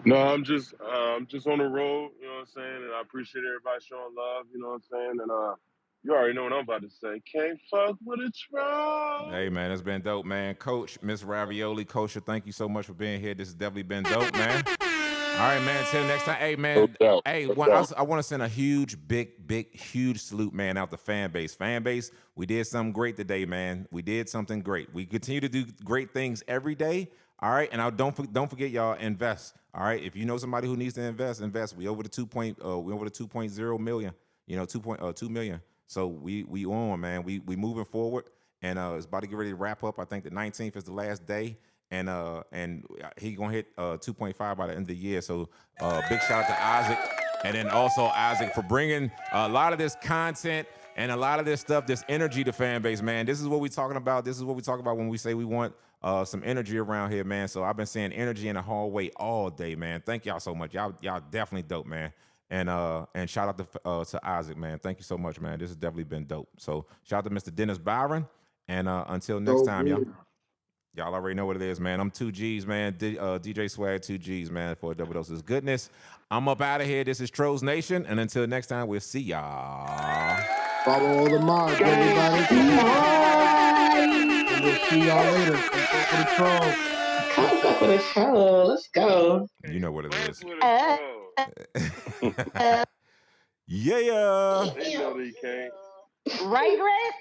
No, I'm just on the road, you know what I'm saying, and I appreciate everybody showing love, you know what I'm saying, and you already know what I'm about to say. Can't fuck with a troll. Hey, man, it's been dope, man. Coach, Miss Ravioli, Kosher, thank you so much for being here. This has definitely been dope, man. All right, man. Until next time. Hey, man. No doubt. Hey, No doubt. I want to send a huge, huge salute, man, out to fan base. Fan base, we did something great today, man. We did something great. We continue to do great things every day. All right, and don't forget, y'all, invest. All right, if you know somebody who needs to invest. We over the 2.0 million. 2 million. So we on, man. We moving forward, and it's about to get ready to wrap up. I think the 19th is the last day. And he gonna hit 2.5 by the end of the year. So big shout out to Isaac, and then also Isaac for bringing a lot of this content and a lot of this stuff, this energy to fan base, man. This is what we talking about. This is what we talk about when we say we want some energy around here, man. So I've been saying energy in the hallway all day, man. Thank y'all so much. Y'all definitely dope, man. And shout out to Isaac, man. Thank you so much, man. This has definitely been dope. So shout out to Mr. Dennis Byron, and until next time, y'all. Y'all already know what it is, man. I'm 2Gs, man. DJ Swag 2Gs, man, for a double dose of goodness. I'm up out of here. This is Trollz Nation. And until next time, we'll see y'all. Follow all the mods, everybody. And we'll see y'all later. For the troll. Come back with a troll. Let's go. You know what it is. Yeah. Yeah. They know they can't. Right, Red?